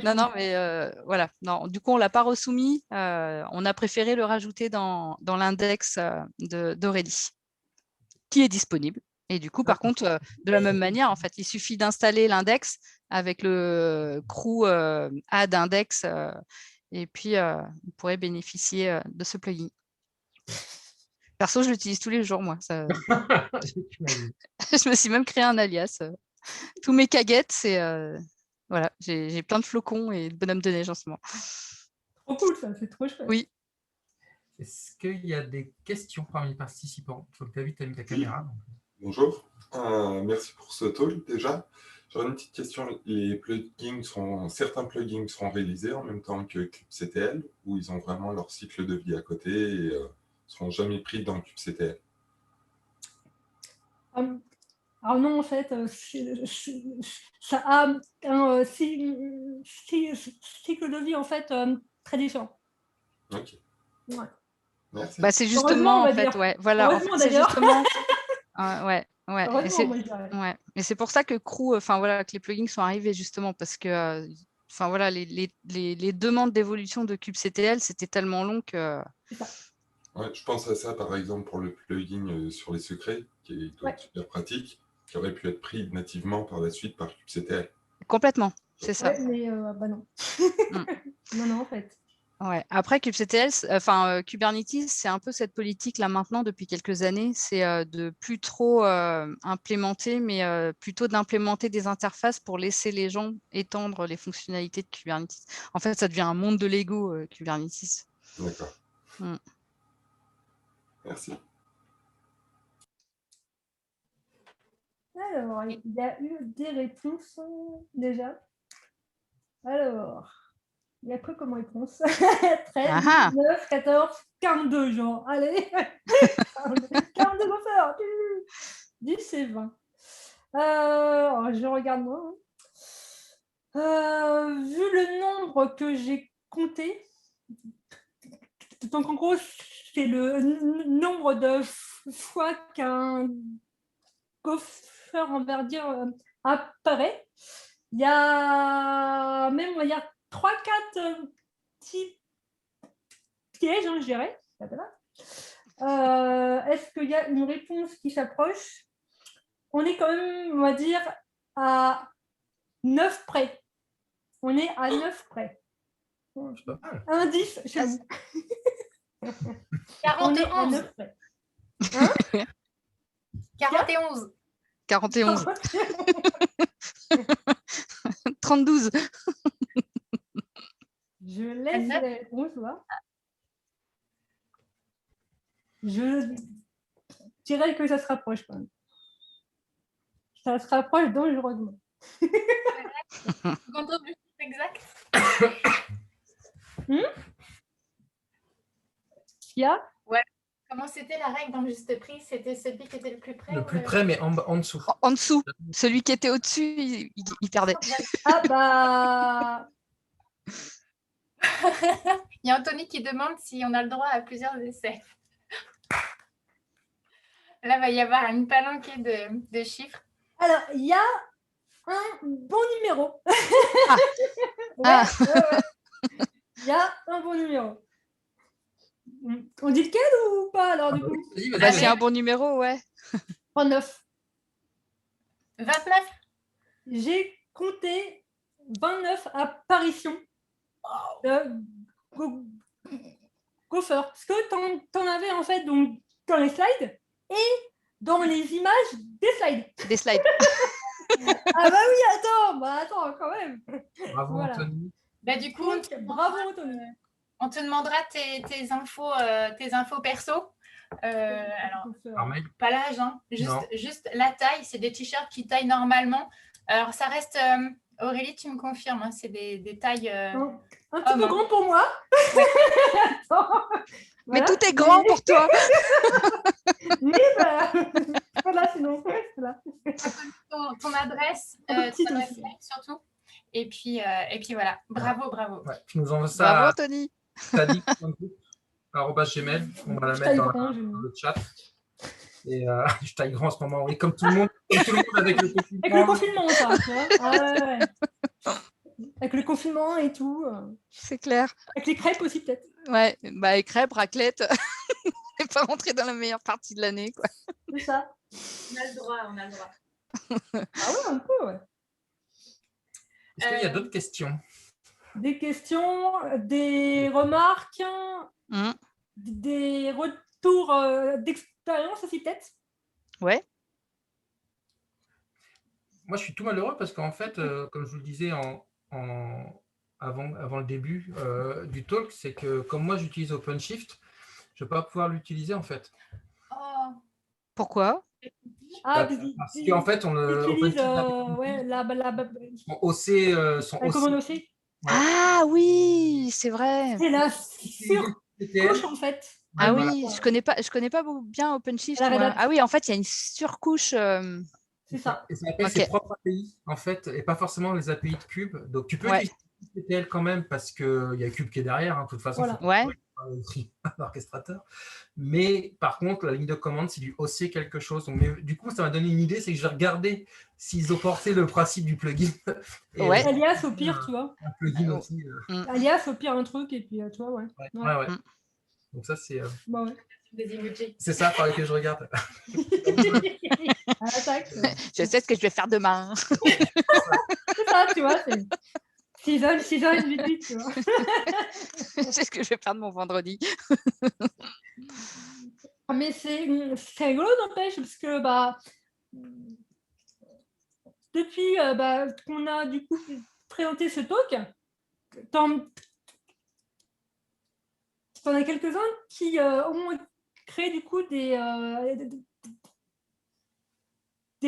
Non, mais voilà. Non, du coup, on ne l'a pas resoumis. On a préféré le rajouter dans l'index d'Aurélie, qui est disponible. Et du coup, par contre, de la même manière, en fait, il suffit d'installer l'index avec le crew add index et puis vous pourrez bénéficier de ce plugin. Perso, je l'utilise tous les jours, moi. Ça... je me suis même créé un alias. Tous mes caguettes, c'est... voilà, j'ai plein de flocons et de bonhommes de neige en ce moment. Trop cool, ça, c'est trop chouette. Oui. Est-ce qu'il y a des questions parmi les participants? Je vois que David, tu as mis ta caméra. Donc... Bonjour, merci pour ce talk déjà. J'aurais une petite question. Certains plugins seront réalisés en même temps que kubectl ou ils ont vraiment leur cycle de vie à côté et ne seront jamais pris dans kubectl? Alors non, en fait, ça a un cycle de vie en fait très différent. Ok. Ouais. Merci. Bah, c'est justement, en fait, ouais. Voilà, en fait, c'est justement... ouais. Ouais. Et c'est pour ça que Crew, enfin voilà, que les plugins sont arrivés justement parce que, enfin voilà, les demandes d'évolution de kubectl, c'était tellement long que. Ouais, je pense à ça par exemple pour le plugin sur les secrets, qui doit être super pratique, qui aurait pu être pris nativement par la suite par kubectl. Complètement, c'est ça. Ouais, mais bah non. non, en fait. Ouais. Après, kubectl, Kubernetes, c'est un peu cette politique là maintenant depuis quelques années, c'est de plus trop implémenter, mais plutôt d'implémenter des interfaces pour laisser les gens étendre les fonctionnalités de Kubernetes. En fait, ça devient un monde de Lego, Kubernetes. D'accord. Merci. Alors, il y a eu des réponses déjà. Alors, il y a quoi comme réponse? 13, 19, 14, 42, genre. Allez 42 buffers 10 et 20. Alors, je regarde moi. Vu le nombre que j'ai compté, donc en gros, c'est le nombre de fois qu'un buffer, on va dire, apparaît. Il y a 3-4 petits pièges, je dirais. Est-ce qu'il y a une réponse qui s'approche? On est quand même, on va dire, à 9 près. On est à 9 près. Indice chez vous. 41. Hein 41. 41. 32. Je laisse les réponses. Je dirais que ça se rapproche quand même. Ça se rapproche dangereusement. Quand on est exact. Kia? Ouais. Comment c'était la règle dans le juste prix? C'était celui qui était le plus près? Le plus près, mais en dessous. En dessous. Celui qui était au-dessus, il perdait. Ah bah... Il y a Anthony qui demande si on a le droit à plusieurs essais. Là, il va y avoir une palanquée de chiffres. Alors, il y a un bon numéro. Ah. Il y a un bon numéro. On dit lequel ou pas alors du coup? Vas-y, Bah, vas-y, c'est un bon numéro, ouais. 29. 29. J'ai compté 29 apparitions de Gopher. Parce que t'en avais en fait donc, dans les slides et dans les images des slides. Des slides. Ah bah oui, attends, quand même. Bravo, Voilà. Anthony. Bah, du coup, Donc, bravo Anthony. on te demandera tes infos perso. Alors, Par mail. pas l'âge, hein. Juste la taille. C'est des t-shirts qui taillent normalement. Alors, ça reste... Aurélie, tu me confirmes, hein, c'est des tailles... Un petit peu hein. grand pour moi. Attends. Mais Voilà. tout est grand pour toi. Mais voilà, sinon. Voilà. Ton adresse, Un peu petite ton adresse aussi. mail surtout. Et puis voilà. Bravo. Ouais, tu nous envoies ça Bravo, à Anthony. tadi.group@gmail. On va la Je mettre taille dans grand, j'ai mis. le chat. Et je taille grand en ce moment. Oui, comme tout le monde avec le confinement. Avec le confinement, ça, tu vois. Ah, ouais. Avec le confinement et tout. C'est clair. Avec les crêpes aussi, peut-être. Ouais, bah, et crêpes, raclette. C'est pas rentré dans la meilleure partie de l'année, quoi. C'est ça. On a le droit. Ah ouais, un peu, ouais. Est-ce qu'il y a d'autres questions? Des questions, des remarques, Mmh. des retours d'expérience aussi, peut-être. Ouais. Moi, je suis tout malheureux parce qu'en fait, comme je vous le disais avant le début du talk, c'est que comme moi, j'utilise OpenShift, je ne vais pas pouvoir l'utiliser en fait. Oh. Pourquoi? Ah, Parce qu'en fait, on utilise OpenShift, la son commande OC. aussi. Ouais. Ah oui, c'est vrai. C'est la surcouche, en fait. Ah Voilà. oui, je connais pas bien OpenShift. La Red moi. Hat. Ah oui, en fait, il y a une surcouche. C'est ça. Et ça appelle ses propres API, en fait, et pas forcément les API de Cube. Donc, tu peux utiliser CTL quand même parce qu'il y a Cube qui est derrière. De toute façon, Voilà. Ouais. l'orchestrateur. Mais par contre, la ligne de commande, c'est du OC quelque chose. Donc, mais, du coup, ça m'a donné une idée, c'est que je vais regarder s'ils ont porté le principe du plugin. Et, Ouais. Alias, au pire, tu vois. Un plugin aussi. Alias, au pire, un truc, et puis, tu vois, ouais. Ouais. Donc ça, c'est... Bah ouais. Des emojis. C'est ça, pareil que je regarde. Je sais ce que je vais faire demain. C'est ça, tu vois. C'est 6h18, tu vois. Je sais ce que je vais faire de mon vendredi. Mais c'est rigolo, n'empêche, parce que depuis qu'on a du coup présenté ce talk, t'en as quelques-uns qui ont créé du coup des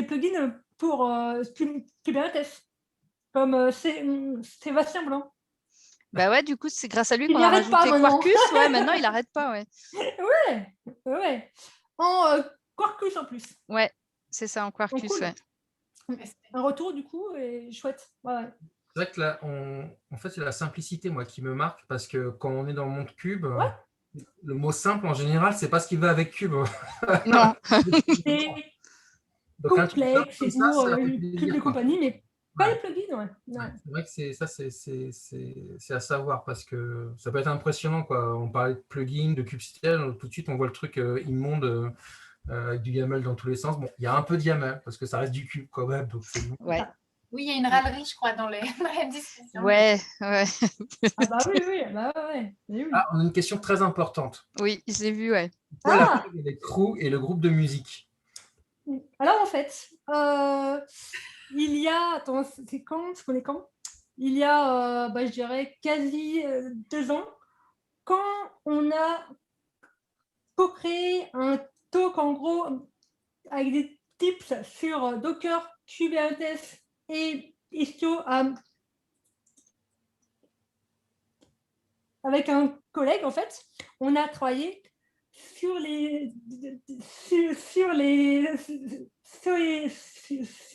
plugins pour Kubernetes, comme Sébastien Blanc. Bah ouais, du coup, c'est grâce à lui Il qu'on a n'arrête pas rajouté maintenant. Quarkus. Ouais, maintenant, il n'arrête pas, ouais. Ouais. En Quarkus en plus. Ouais, c'est ça, en Quarkus, Donc, cool. ouais. Un retour, du coup, est chouette. Ouais. C'est vrai que là, en fait, c'est la simplicité, moi, qui me marque, parce que quand on est dans le monde Cube, le mot simple, en général, c'est pas ce qui va avec Cube. Non. C'est Donc, complexe et tout, Cube de compagnie, mais pas les plugins, ouais. C'est vrai que c'est à savoir, parce que ça peut être impressionnant, quoi. On parlait de plugins, de kubectl, tout de suite, on voit le truc immonde avec du YAML dans tous les sens. Bon, il y a un peu de YAML, parce que ça reste du cube quand même, donc c'est bon. Ouais. Oui, il y a une râlerie, je crois, dans la discussion. Ouais. Ah bah oui. Ah, on a une question très importante. Oui, je l'ai vu, ouais. Pourquoi la pub des crews et le groupe de musique? Alors en fait, il y a, attends, c'est quand? Il y a, je dirais, quasi 2 ans, quand on a co-créé un talk, en gros, avec des tips sur Docker, Kubernetes et Istio avec un collègue, en fait, on a travaillé sur les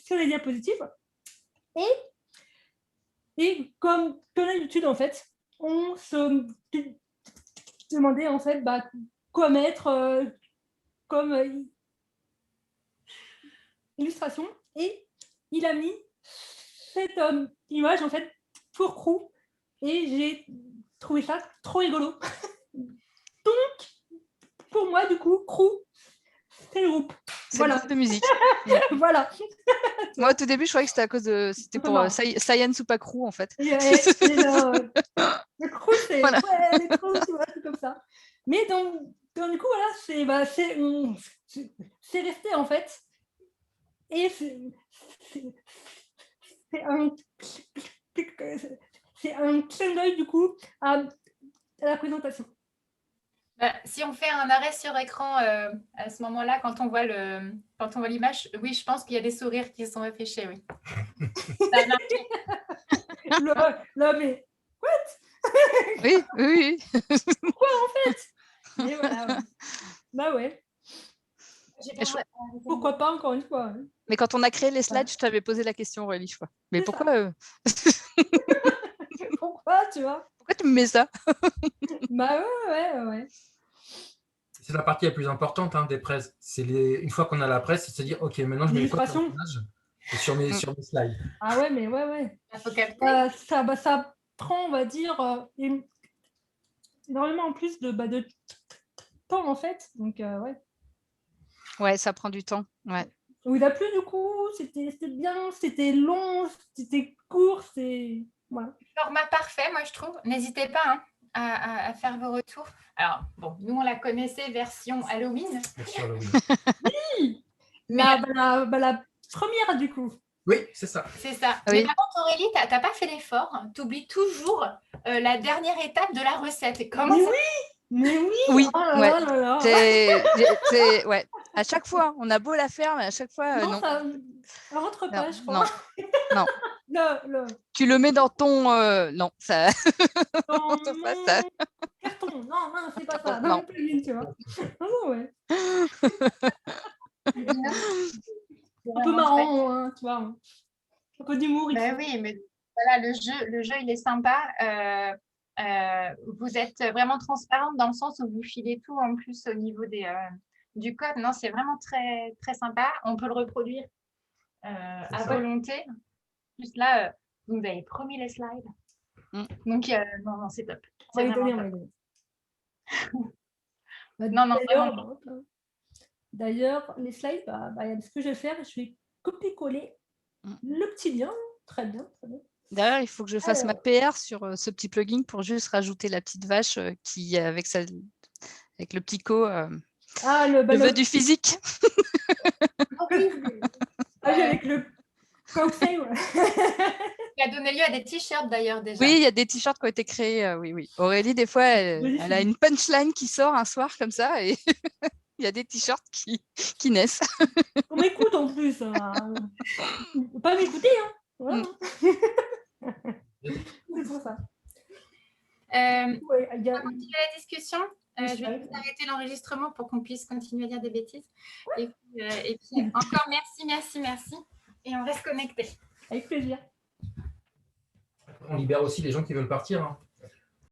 diapositives Et comme d'habitude, en fait, on se demandait, en fait, quoi mettre comme illustration. Et il a mis cette image, en fait, pour Crew. Et j'ai trouvé ça trop rigolo. Donc, pour moi, du coup, Crew, c'est le groupe. C'est le groupe de musique. Voilà. Moi, au tout début, je croyais que c'était à cause de. C'était pour Science ou pas Crew, en fait. Le Crew, c'est Voilà. ouais, les Crew, tu vois, c'est comme ça. Mais donc du coup, voilà, c'est resté, en fait. Et c'est un clin d'œil, du coup, à la présentation. Si on fait un arrêt sur écran à ce moment-là, quand on voit l'image, oui, je pense qu'il y a des sourires qui sont affichés, oui. Là, mais Oui, oui. quoi, en fait? Et voilà, ouais. Bah ouais. Pourquoi pas, encore une fois. Hein. Mais quand on a créé les slides, je t'avais posé la question, Aurélie, je crois. Mais pourquoi Pourquoi, tu vois? Pourquoi tu me mets ça? Bah ouais. C'est la partie la plus importante des presses. Une fois qu'on a la presse, c'est de se dire, OK, maintenant je mets quoi sur l'image sur mes slides. Ah ouais, mais ouais. Ça prend, on va dire, énormément en plus de temps, en fait. Donc, ouais. Ouais, ça prend du temps. Ouais. Il n'a plus, du coup, c'était bien, c'était long, c'était court, c'est... Voilà. Format parfait, moi, je trouve. N'hésitez pas à faire vos retours. Alors, bon, nous, on la connaissait version Halloween. Version Halloween. Oui, la première, du coup. Oui, c'est ça. C'est ça. Oui. Mais par contre, Aurélie, tu n'as pas fait l'effort. Tu oublies toujours la dernière étape de la recette. Comment ça... Mais oui. Oui, oh là ouais. là. Ouais. À chaque fois, on a beau la faire, mais à chaque fois, non. Ça rentre pas, je crois. Non. Le... Tu le mets dans ton... non, ça... Dans ça... carton. Non, c'est pas ça. Non. Tu vois. Non, ouais. Un peu marrant, tu vois. Un peu d'humour. Oui, mais voilà, le jeu, il est sympa. Vous êtes vraiment transparente dans le sens où vous filez tout en plus au niveau du code. Non, c'est vraiment très, très sympa. On peut le reproduire à volonté. Juste là, vous nous avez promis les slides. Donc, non, c'est top. C'est vraiment top. Non. D'ailleurs, les slides, ce que je vais faire, je vais copier-coller le petit lien. Très bien. D'ailleurs, il faut que je fasse ma PR sur ce petit plugin pour juste rajouter la petite vache qui, avec le petit co, le vœu du physique. Avec le conseil, qui a donné lieu à des t-shirts d'ailleurs déjà. Oui, il y a des t-shirts qui ont été créés. Oui. Aurélie, des fois, elle a une punchline qui sort un soir comme ça et il y a des t-shirts qui naissent. On m'écoute en plus. Faut pas m'écouter. Voilà. C'est pour ça. On va continuer la discussion. Je vais juste arrêter l'enregistrement pour qu'on puisse continuer à dire des bêtises. Et puis encore merci. Et on reste connecté. Avec plaisir. On libère aussi les gens qui veulent partir.